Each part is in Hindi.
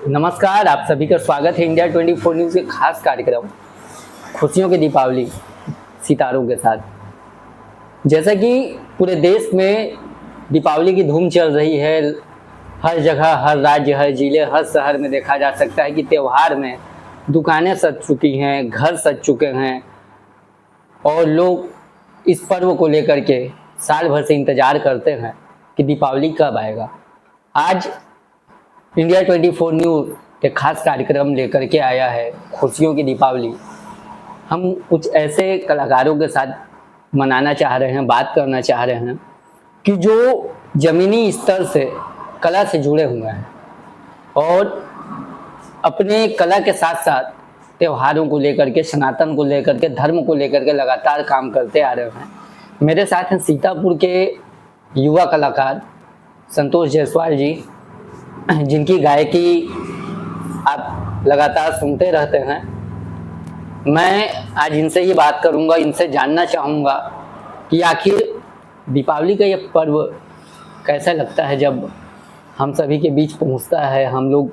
नमस्कार, आप सभी का स्वागत है इंडिया 24 न्यूज़ के खास कार्यक्रम खुशियों की दीपावली सितारों के साथ। जैसा कि पूरे देश में दीपावली की धूम चल रही है, हर जगह, हर राज्य, हर जिले, हर शहर में देखा जा सकता है कि त्योहार में दुकानें सज चुकी हैं, घर सज चुके हैं और लोग इस पर्व को लेकर के साल भर से इंतज़ार करते हैं कि दीपावली कब आएगा। आज इंडिया 24 न्यूज़ एक खास कार्यक्रम लेकर के आया है खुशियों की दीपावली। हम कुछ ऐसे कलाकारों के साथ मनाना चाह रहे हैं, बात करना चाह रहे हैं कि जो ज़मीनी स्तर से कला से जुड़े हुए हैं और अपने कला के साथ साथ त्योहारों को लेकर के, सनातन को लेकर के, धर्म को लेकर के लगातार काम करते आ रहे हैं। मेरे साथ हैं सीतापुर के युवा कलाकार संतोष जायसवाल जी, जिनकी गायकी आप लगातार सुनते रहते हैं। मैं आज इनसे ही बात करूंगा, इनसे जानना चाहूँगा कि आखिर दीपावली का ये पर्व कैसा लगता है जब हम सभी के बीच पहुंचता है। हम लोग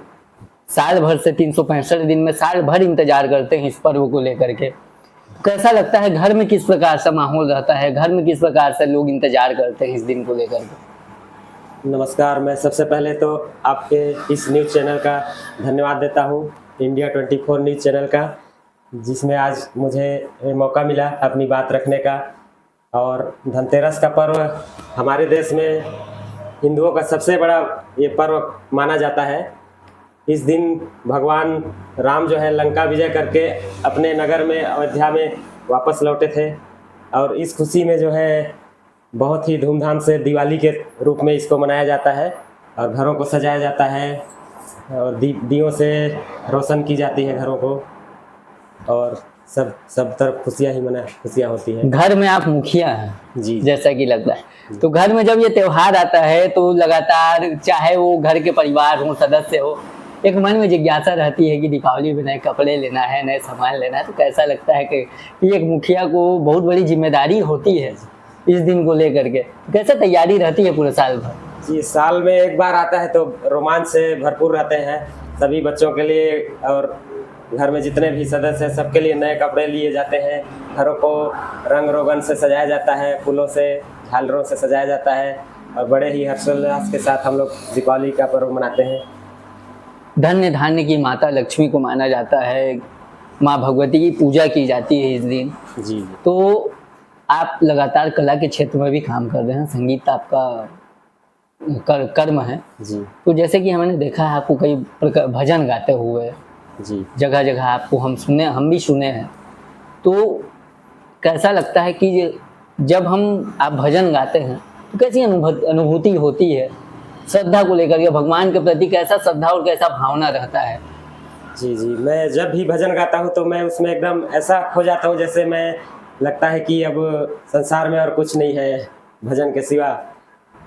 साल भर से 365 दिन में साल भर इंतजार करते हैं इस पर्व को लेकर के। कैसा लगता है, घर में किस प्रकार का माहौल रहता है, घर में किस प्रकार से लोग इंतजार करते हैं इस दिन को लेकर के? नमस्कार, मैं सबसे पहले तो आपके इस न्यूज़ चैनल का धन्यवाद देता हूँ, इंडिया 24 न्यूज़ चैनल का, जिसमें आज मुझे मौका मिला अपनी बात रखने का। और धनतेरस का पर्व हमारे देश में हिंदुओं का सबसे बड़ा ये पर्व माना जाता है। इस दिन भगवान राम जो है लंका विजय करके अपने नगर में अयोध्या में वापस लौटे थे और इस खुशी में जो है बहुत ही धूमधाम से दिवाली के रूप में इसको मनाया जाता है और घरों को सजाया जाता है और दियों से रोशन की जाती है घरों को और सब तरफ खुशियाँ होती हैं। घर में आप मुखिया हैं जी, जैसा कि लगता है, तो घर में जब ये त्योहार आता है तो लगातार, चाहे वो घर के परिवार हो, सदस्य हो, एक मन में जिज्ञासा रहती है कि दीपावली में नए कपड़े लेना है, नए सामान लेना है। तो कैसा लगता है कि एक मुखिया को बहुत बड़ी जिम्मेदारी होती है इस दिन को लेकर के? कैसे तैयारी रहती है पूरे साल भर? जी, साल में एक बार आता है तो रोमांच से भरपूर रहते हैं सभी बच्चों के लिए और घर में जितने भी सदस्य हैं सबके लिए नए कपड़े लिए जाते हैं। घरों को रंग रोगन से सजाया जाता है, फूलों से, झालरों से सजाया जाता है और बड़े ही हर्षोल्लास के साथ हम लोग दीपावली का पर्व मनाते हैं। धन्य धान्य की माता लक्ष्मी को माना जाता है, माँ भगवती की पूजा की जाती है इस दिन। जी, तो आप लगातार कला के क्षेत्र में भी काम कर रहे हैं, संगीत आपका कर्म है जी, तो जैसे कि हमने देखा है आपको कई प्रकार भजन गाते हुए, जी, जगह जगह आपको हम भी सुने हैं। तो कैसा लगता है कि जब आप भजन गाते हैं तो कैसी अनुभूति होती है श्रद्धा को लेकर के, भगवान के प्रति कैसा श्रद्धा और कैसा भावना रहता है? जी, मैं जब भी भजन गाता हूँ तो मैं उसमें एकदम ऐसा खो जाता हूँ जैसे मैं लगता है कि अब संसार में और कुछ नहीं है भजन के सिवा।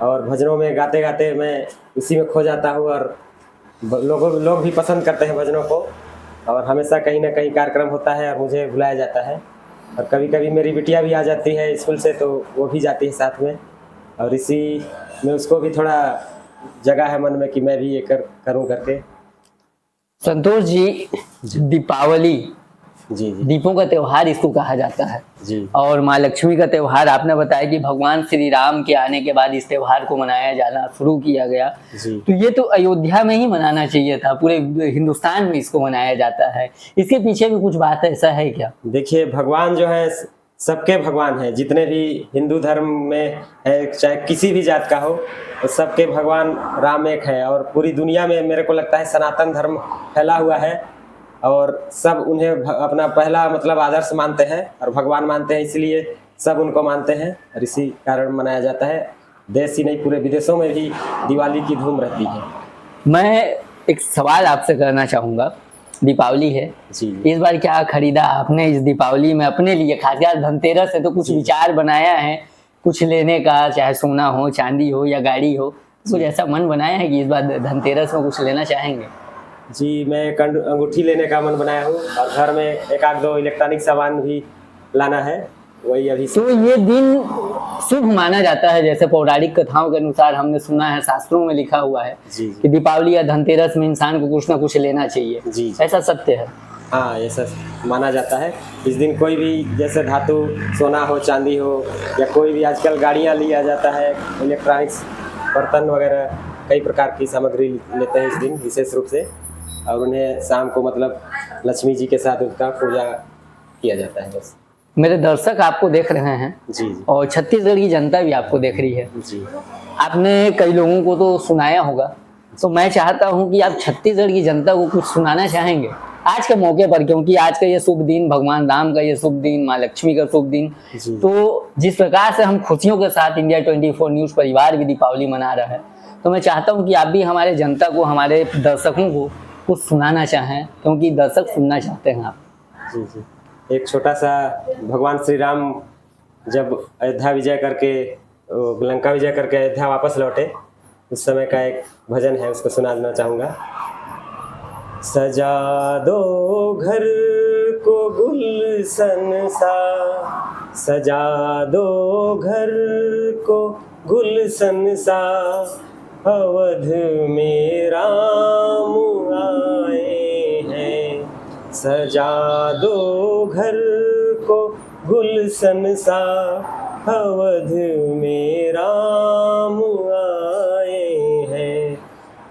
और भजनों में गाते गाते मैं उसी में खो जाता हूँ और लोग भी पसंद करते हैं भजनों को और हमेशा कहीं ना कहीं कार्यक्रम होता है और मुझे बुलाया जाता है। और कभी कभी मेरी बिटिया भी आ जाती है स्कूल से तो वो भी जाती है साथ में और इसी में उसको भी थोड़ा जगह है मन में कि मैं भी ये करूँ करके। संतोष जी, दीपावली, जी, दीपों का त्योहार इसको कहा जाता है जी, और माँ लक्ष्मी का त्योहार। आपने बताया कि भगवान श्री राम के आने के बाद इस त्योहार को मनाया जाना शुरू किया गया। जी, तो ये तो अयोध्या में ही मनाना चाहिए था, पूरे हिंदुस्तान में इसको मनाया जाता है। इसके पीछे भी कुछ बात ऐसा है क्या? देखिए, भगवान जो है सबके भगवान हैं, जितने भी हिंदू धर्म में है, चाहे किसी भी जात का हो, तो सबके भगवान राम एक है। और पूरी दुनिया में मेरे को लगता है सनातन धर्म फैला हुआ है और सब उन्हें अपना पहला मतलब आदर्श मानते हैं और भगवान मानते हैं, इसलिए सब उनको मानते हैं और इसी कारण मनाया जाता है। देश ही नहीं, पूरे विदेशों में भी दिवाली की धूम रहती है। मैं एक सवाल आपसे करना चाहूँगा, दीपावली है जी, इस बार क्या खरीदा आपने इस दीपावली में अपने लिए? खासकर धनतेरस है तो कुछ विचार बनाया है कुछ लेने का, चाहे सोना हो, चांदी हो या गाड़ी हो, कुछ ऐसा मन बनाया है कि इस बार धनतेरस में कुछ लेना चाहेंगे? जी, मैं एक अंगूठी लेने का मन बनाया हूँ और घर में एक आध दो इलेक्ट्रॉनिक सामान भी लाना है वही अभी तो ये दिन शुभ माना जाता है, जैसे पौराणिक कथाओं के अनुसार हमने सुना है, शास्त्रों में लिखा हुआ है जी कि दीपावली या धनतेरस में इंसान को कुछ ना कुछ लेना चाहिए। जी। ऐसा सत्य है? हाँ, ऐसा माना जाता है। इस दिन कोई भी जैसे धातु, सोना हो, चांदी हो, या कोई भी आजकल गाड़ियाँ लिया जाता है, इलेक्ट्रॉनिक्स बर्तन वगैरह कई प्रकार की सामग्री लेते हैं इस दिन विशेष रूप से, और उन्हें शाम को मतलब लक्ष्मी जी के साथ उनका पूजा किया जाता है। बस मेरे दर्शक आपको देख रहे हैं जी जी और छत्तीसगढ़ की जनता भी आपको देख रही है। जी। आपने कई लोगों को तो सुनाया होगा, तो मैं चाहता हूं कि आप छत्तीसगढ़ की जनता को कुछ सुनाना चाहेंगे आज के मौके पर, क्योंकि आज का ये शुभ दिन, भगवान राम का ये शुभ दिन, माँ लक्ष्मी का शुभ दिन। जी। तो जिस प्रकार से हम खुशियों के साथ इंडिया 24 न्यूज़ परिवार भी दीपावली मना रहा है, तो मैं चाहता हूं कि आप भी हमारे जनता को, हमारे दर्शकों को कुछ सुनाना चाहें, क्योंकि दर्शक सुनना चाहते हैं आप। जी जी। एक छोटा सा, भगवान श्री राम जब अयोध्या विजय करके, लंका विजय करके अयोध्या वापस लौटे, उस समय का एक भजन है, उसको सुनाना चाहूँगा। सजा दो घर को गुलशन सा, सजा दो घर को गुलशन सा, अवध में राम आए हैं। सजा दो घर को गुलशन सा, अवध में राम आए हैं।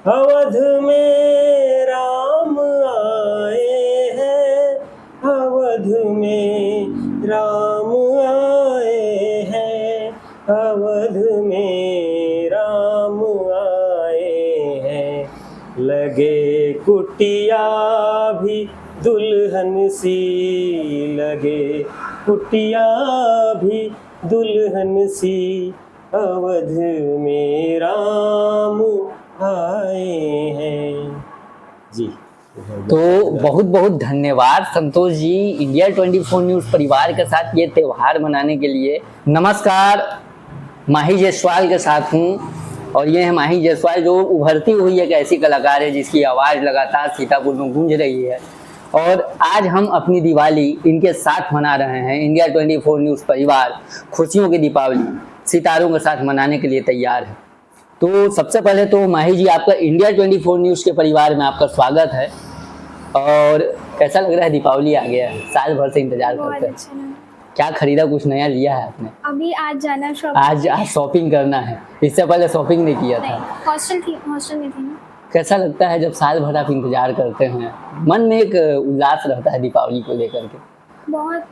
अवध में राम आए हैं, अवध में राम आए हैं, अवध में राम आए हैं। लगे कुटिया भी दुल्हन सी, लगे कुटिया भी दुल्हन सी, अवध में राम आए हैं। जी। तो बहुत बहुत धन्यवाद संतोष जी, इंडिया 24 न्यूज़ परिवार के साथ ये त्यौहार मनाने के लिए। नमस्कार, माही जायसवाल के साथ हूँ, और ये है माही जायसवाल, जो उभरती हुई एक ऐसी कलाकार है जिसकी आवाज़ लगातार सीतापुर में गूंज रही है। और आज हम अपनी दिवाली इनके साथ मना रहे हैं। इंडिया 24 न्यूज़ परिवार खुशियों की दीपावली सितारों के साथ मनाने के लिए तैयार है। तो सबसे पहले तो माही जी, आपका इंडिया 24 न्यूज़ के परिवार में आपका स्वागत है। और कैसा लग रहा है, दीपावली आ गया है, साल भर से इंतजार करते हैं। अच्छा लगा। क्या खरीदा, कुछ नया लिया है आपने? अभी आज जाना शॉपिंग। आज शॉपिंग करना है, इससे पहले शॉपिंग नहीं किया था। हॉस्टल में थी ना। कैसा लगता है जब साल भर आप इंतजार करते हैं, मन में एक उल्लास रहता है दीपावली को लेकर के? बहुत।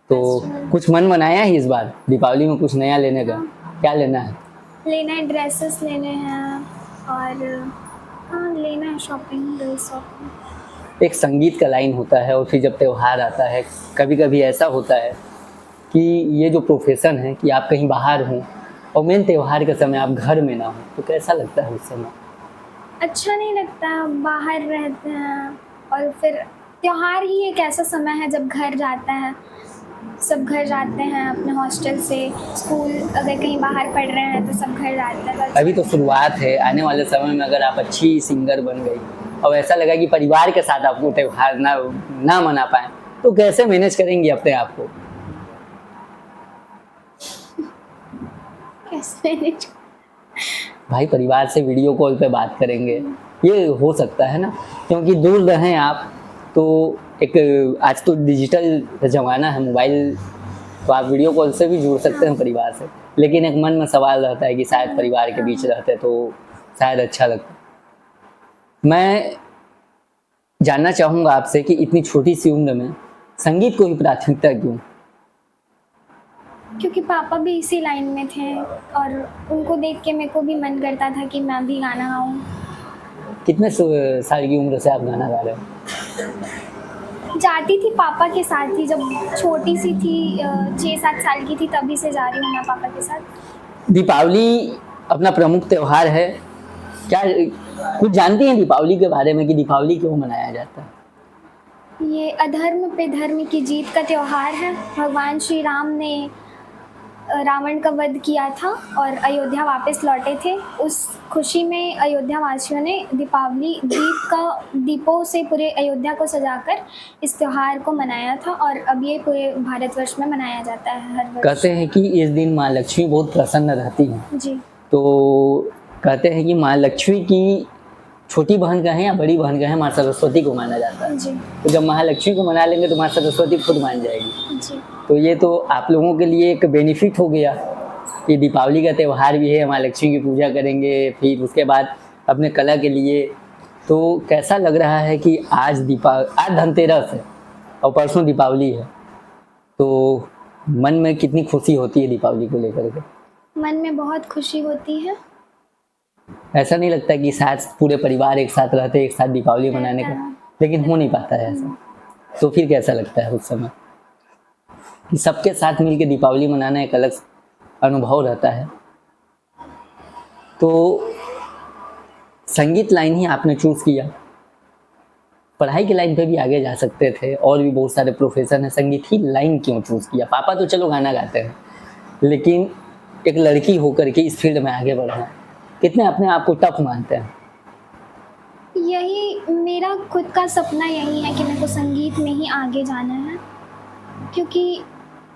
तो कुछ मन बनाया है इस बार दीपावली में कुछ नया लेने का? क्या लेना है? लेना है, ड्रेसेस लेने हैं, और हाँ लेना है शॉपिंग, ड्रेस शॉपिंग। एक संगीत का लाइन होता है, और फिर जब त्यौहार आता है, कभी कभी ऐसा होता है कि ये जो प्रोफेशन है कि आप कहीं बाहर हों और मेन त्यौहार के समय आप घर में ना हो, तो कैसा लगता है उस समय? अच्छा नहीं लगता, बाहर रहते हैं, और फिर त्योहार ही एक ऐसा समय है जब घर जाता है, सब घर जाते हैं अपने हॉस्टल से, स्कूल अगर कहीं बाहर पढ़ रहे हैं तो सब घर जाते हैं। अभी तो शुरुआत है, आने वाले समय में अगर आप अच्छी सिंगर बन गई और ऐसा लगा कि परिवार के साथ आपको त्यौहार ना मना पाए, तो कैसे मैनेज करेंगी अपने आप को? कैसे मैनेज? भाई, परिवार से वीडियो कॉल पे बात करेंगे, ये हो सकता है ना, क्योंकि दूर रहें आप तो एक, आज तो डिजिटल ज़माना है, मोबाइल, तो आप वीडियो कॉल से भी जुड़ सकते हैं परिवार से, लेकिन एक मन में सवाल रहता है कि शायद परिवार के बीच रहते तो शायद अच्छा लगता। मैं जानना चाहूँगा आपसे कि इतनी छोटी सी उम्र में संगीत को ही प्राथमिकता क्यों? क्योंकि पापा भी इसी लाइन में थे, और उनको देख के मेरे को भी मन करता था कि मैं भी गाना गाऊँ। कितने साल की उम्र से आप गाना गा रहे हो? जाती थी पापा के साथ ही, जब छोटी सी थी, 6-7 साल की थी, तभी से जा रही हूँ मैं पापा के साथ। दीपावली अपना प्रमुख त्यौहार है, क्या कुछ जानती हैं दीपावली के बारे में कि दीपावली क्यों मनाया जाता है? ये अधर्म पे धर्म की जीत का त्यौहार है। भगवान श्री राम ने रावण का वध किया था और अयोध्या वापस लौटे थे। उस खुशी में अयोध्या वासियों ने दीपावली दीपों से पूरे अयोध्या को सजाकर इस त्योहार को मनाया था और अब ये पूरे भारतवर्ष में मनाया जाता है हर वर्ष। कहते हैं कि इस दिन माँ लक्ष्मी बहुत प्रसन्न रहती हैं। जी। तो कहते हैं कि माँ लक्ष्मी की छोटी बहन कहें या बड़ी बहन कहें, माँ सरस्वती को माना जाता है। जी। तो जब महालक्ष्मी को मना लेंगे तो माँ सरस्वती खुद मान जाएगी। जी। तो ये तो आप लोगों के लिए एक बेनिफिट हो गया कि दीपावली का त्यौहार भी है, माँ लक्ष्मी की पूजा करेंगे, फिर उसके बाद अपने कला के लिए। तो कैसा लग रहा है कि आज धनतेरस है और परसों दीपावली है, तो मन में कितनी खुशी होती है दीपावली को लेकर के? मन में बहुत खुशी होती है। ऐसा नहीं लगता कि साथ पूरे परिवार एक साथ रहते, एक साथ दीपावली मनाने का, लेकिन हो नहीं पाता है ऐसा। तो फिर कैसा लगता है उस समय कि सबके साथ मिलके दीपावली मनाना एक अलग अनुभव रहता है? तो संगीत लाइन ही आपने चूज किया, पढ़ाई की लाइन पे भी आगे जा सकते थे, और भी बहुत सारे प्रोफेशन है, संगीत ही लाइन क्यों चूज किया? पापा तो चलो गाना गाते हैं, लेकिन एक लड़की होकर के इस फील्ड में आगे बढ़ना, कितने अपने आप को टफ मानते हैं? यही मेरा खुद का सपना यही है कि मेरे को संगीत में ही आगे जाना है, क्योंकि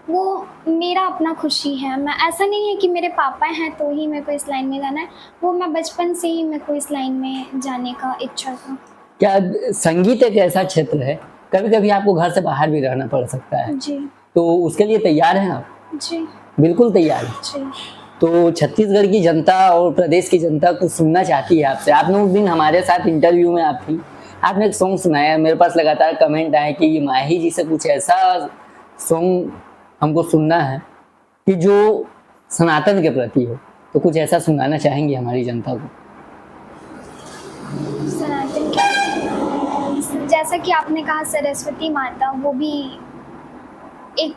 वो मेरा अपना खुशी है। मैं ऐसा नहीं है कि मेरे पापा हैं तो ही मेरे को इस लाइन में जाना है, वो मैं बचपन से ही मेरे को इस लाइन में जाने का इच्छा था। क्या संगीत एक ऐसा क्षेत्र है, कभी कभी आपको घर से बाहर भी रहना पड़ सकता है, जी। तो उसके लिए तैयार हैं आप? जी। बिल्कुल तैयार है। जी। तो छत्तीसगढ़ की जनता और प्रदेश की जनता कुछ सुनना चाहती है आपसे। आपने उस दिन हमारे साथ इंटरव्यू में आप थी, आपने एक सॉन्ग सुनाया, मेरे पास लगातार कमेंट आए कि माही जी से कुछ ऐसा सॉन्ग हमको सुनना है कि जो सनातन के प्रति हो, तो कुछ ऐसा सुनाना चाहेंगे हमारी जनता को? सनातन के, जैसा कि आपने कहा सरस्वती माता, वो भी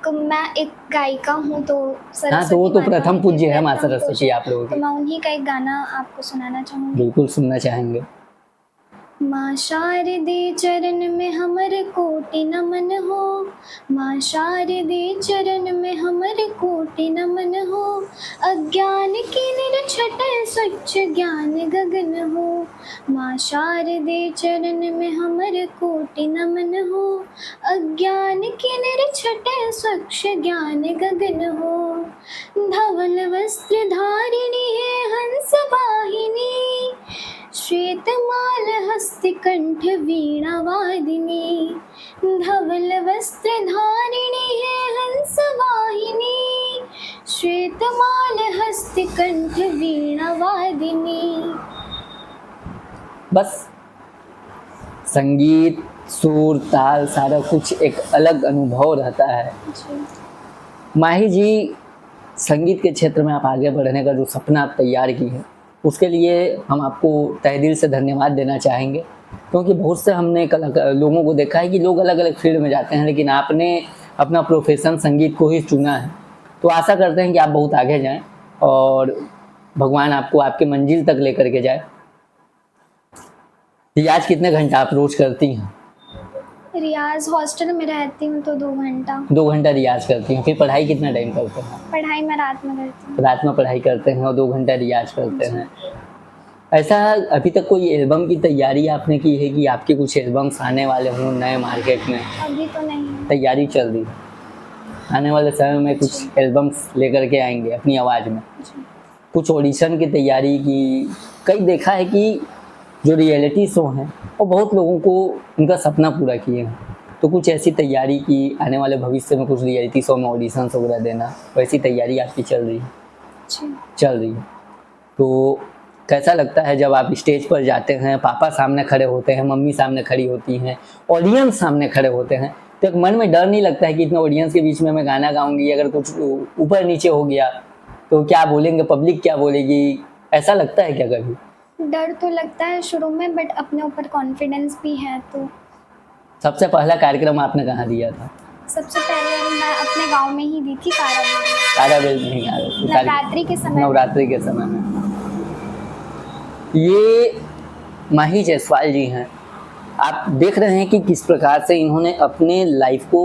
मैं एक गायिका हूँ, तो सरस्वती हाँ, तो वो तो माता प्रथम पूज्य है माँ प्रथम सरस्वती पूज्य। आप लोगों तो की। मैं उन्हीं का एक गाना आपको सुनाना चाहूँगी। बिल्कुल सुनना चाहेंगे। माँ शारदे चरण में हमर कोटि नमन हो, माँ शारदे चरण में हमर कोटि नमन हो, अज्ञान की निरछटय स्वच्छ ज्ञान गगन हो, माँ शारदे चरण में हमर कोटि नमन हो, अज्ञान की निरछटय स्वच्छ ज्ञान गगन हो, धवल वस्त्र धारिणी है हंस वाहिनी, श्वेतमाल हस्तिकंठ वीणा वादिनी, धवल वस्त्र धारिणी है हंस वाहिनी, श्वेतमाल हस्तिकंठ वीणा वादिनी। बस संगीत, सुर, ताल, सारा कुछ एक अलग अनुभव रहता है। माही जी, संगीत के क्षेत्र में आप आगे बढ़ने का जो सपना आप तैयार की है, उसके लिए हम आपको तहे दिल से धन्यवाद देना चाहेंगे, क्योंकि बहुत से हमने लोगों को देखा है कि लोग अलग अलग फील्ड में जाते हैं, लेकिन आपने अपना प्रोफेशन संगीत को ही चुना है। तो आशा करते हैं कि आप बहुत आगे जाएं और भगवान आपको आपके मंजिल तक लेकर के जाए। रियाज कितने घंटा आप रोज करती हैं? रियाज हॉस्टल में रहती हूँ तो 2 घंटा। 2 घंटा रियाज करती हैं, फिर पढ़ाई कितना टाइम करते हैं? पढ़ाई मैं रात में करती हूँ। रात में पढ़ाई करते हैं और 2 घंटा रियाज करते हैं। ऐसा अभी तक कोई एल्बम की तैयारी आपने की है कि आपके कुछ एल्बम्स आने वाले हों नए मार्केट में? अभी तो नहीं। तैयारी चल रही है, आने वाले समय में कुछ एल्बम्स लेकर के आएंगे अपनी आवाज़ में? कुछ ऑडिशन की तैयारी की? कई देखा है कि जो रियलिटी शो हैं वो बहुत लोगों को उनका सपना पूरा किए हैं, तो कुछ ऐसी तैयारी की आने वाले भविष्य में कुछ रियलिटी शो में ऑडिशंस वगैरह देना, वैसी तैयारी आपकी चल रही है? चल रही है। तो कैसा लगता है जब आप स्टेज पर जाते हैं, पापा सामने खड़े होते हैं, मम्मी सामने खड़ी होती हैं, ऑडियंस सामने खड़े होते हैं, तो एक मन में डर नहीं लगता है कि इतने ऑडियंस के बीच में मैं गाना गाऊंगी, अगर कुछ ऊपर नीचे हो गया तो क्या बोलेंगे, पब्लिक क्या बोलेगी? ऐसा लगता है क्या कभी? डर तो लगता है शुरू में, बट अपने ऊपर कॉन्फिडेंस भी है। तो सबसे पहला कार्यक्रम आपने कहाँ दिया था? सबसे पहले मैं अपने गांव में ही दी थी, कारावेल में ही। नवरात्रि के समय। नवरात्रि के समय में। ये माही जायसवाल जी हैं, आप देख रहे हैं कि किस प्रकार से इन्होंने अपने लाइफ को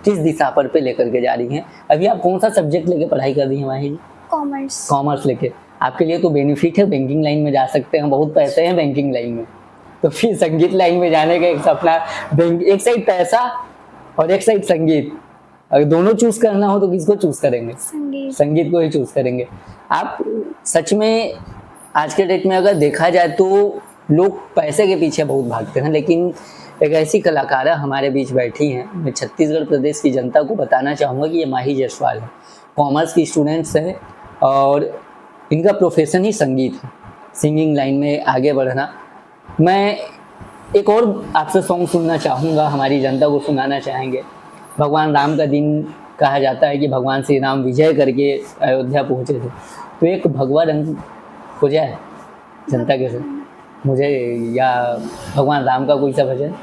किस दिशा पे लेकर के जा रही हैं। अभी आप कौन सा सब्जेक्ट लेके पढ़ाई कर रही हैं माही जी? कॉमर्स। कॉमर्स लेके। आपके लिए तो बेनिफिट है, बैंकिंग लाइन में जा सकते हैं, बहुत पैसे हैं बैंकिंग लाइन में। तो फिर संगीत लाइन में जाने का एक सपना, एक साइड पैसा और एक साइड संगीत, अगर दोनों चूज करना हो तो किसको चूज करेंगे? संगीत। संगीत को ही चूज करेंगे। आप सच में आज के डेट में अगर देखा जाए तो लोग पैसे के पीछे बहुत भागते हैं, लेकिन एक ऐसी कलाकारा हमारे बीच बैठी हैं। मैं छत्तीसगढ़ प्रदेश की जनता को बताना चाहूँगा कि ये माही जायसवाल है, कॉमर्स की स्टूडेंट्स है और इनका प्रोफेशन ही संगीत है, सिंगिंग लाइन में आगे बढ़ना। मैं एक और आपसे सॉन्ग सुनना चाहूँगा, हमारी जनता को सुनाना चाहेंगे। भगवान राम का दिन कहा जाता है कि भगवान श्री राम विजय करके अयोध्या पहुँचे थे, तो एक भगवा रंग हो जाए जनता के साथ मुझे, या भगवान राम का कोई सा भजन।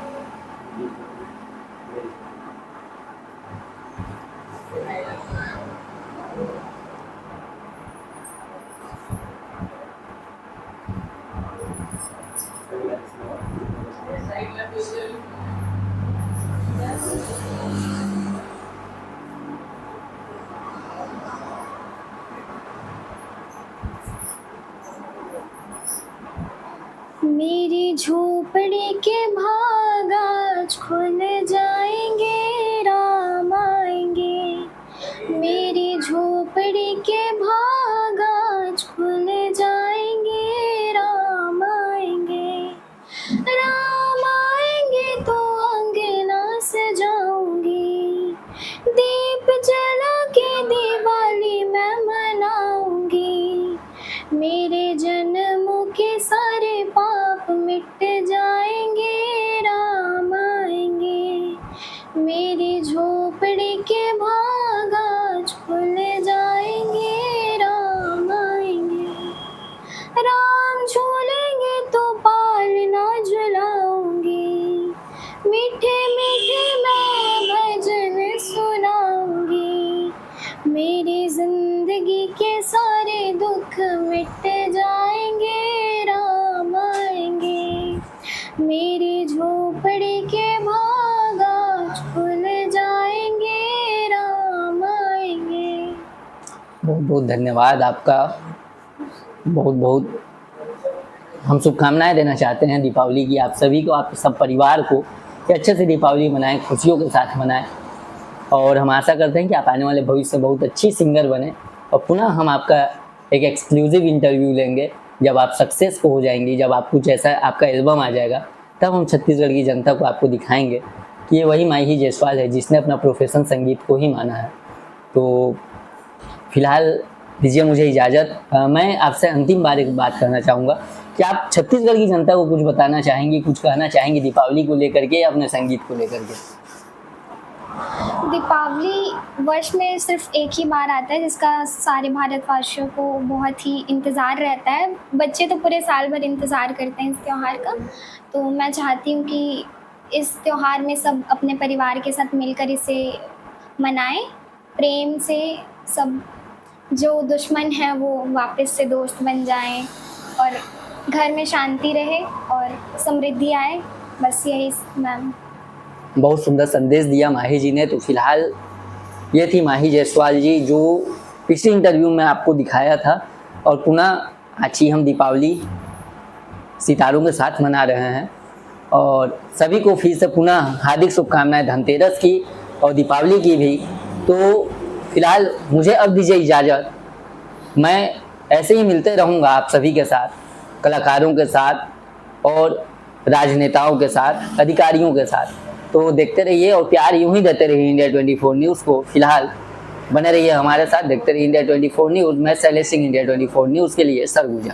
मेरी झोपड़ी के भाग आज खुल जाएंगे, राम आएंगे। मेरी झोपड़ी के भाग आज खुल जाएंगे, राम आएंगे। राम आएंगे तो अंगना सजाऊंगी, दीप जला के दिवाली मैं मनाऊंगी। मेरे जन्मों के सारे पाप मिट जाएंगे, राम आएंगे। मेरी झोपड़ी के भाग आज खुल जाएंगे, राम आएंगे। राम झूलेंगे तो पालना झुलाऊंगी, मीठे मीठे मैं भजन सुनाऊंगी। मेरी जिंदगी के सारे दुख मिट जाएंगे, राम आएंगे। मेरी झोपड़ी के भाग आज खुल जाएंगे, राम आएंगे। बहुत बहुत धन्यवाद आपका। बहुत बहुत हम शुभकामनाएं देना चाहते हैं दीपावली की आप सभी को, आप सब परिवार को, कि अच्छे से दीपावली मनाएं, खुशियों के साथ मनाएं। और हम आशा करते हैं कि आप आने वाले भविष्य में बहुत अच्छी सिंगर बने और पुनः हम आपका एक एक्सक्लूसिव इंटरव्यू लेंगे जब आप सक्सेस हो जाएंगी, जब आप कुछ ऐसा आपका एल्बम आ जाएगा, तब हम छत्तीसगढ़ की जनता को आपको दिखाएंगे कि ये वही माही जायसवाल है जिसने अपना प्रोफेशन संगीत को ही माना है। तो फिलहाल दीजिए मुझे इजाज़त। मैं आपसे अंतिम बार एक बात करना चाहूँगा कि आप छत्तीसगढ़ की जनता को कुछ बताना चाहेंगी, कुछ कहना चाहेंगी दीपावली को लेकर के या अपने संगीत को लेकर के? दीपावली वर्ष में सिर्फ एक ही बार आता है, जिसका सारे भारतवासियों को बहुत ही इंतज़ार रहता है। बच्चे तो पूरे साल भर इंतज़ार करते हैं इस त्यौहार का। तो मैं चाहती हूँ कि इस त्यौहार में सब अपने परिवार के साथ मिलकर इसे मनाएं, प्रेम से। सब जो दुश्मन हैं वो वापस से दोस्त बन जाएं और घर में शांति रहे और समृद्धि आए। बस यही मैम। बहुत सुंदर संदेश दिया माही जी ने। तो फिलहाल ये थी माही जायसवाल जी जो पिछले इंटरव्यू में आपको दिखाया था, और पुनः आज ही हम दीपावली सितारों के साथ मना रहे हैं और सभी को फिर से पुनः हार्दिक शुभकामनाएं धनतेरस की और दीपावली की भी। तो फिलहाल मुझे अब दीजिए इजाज़त। मैं ऐसे ही मिलते रहूँगा आप सभी के साथ, कलाकारों के साथ और राजनेताओं के साथ, अधिकारियों के साथ। तो देखते रहिए और प्यार यूं ही देते रहिए इंडिया 24 न्यूज़ को। फिलहाल बने रहिए हमारे साथ, देखते रहिए इंडिया 24 न्यूज़। मैं शैलेश सिंह, इंडिया 24 न्यूज़ के लिए सरगुजा।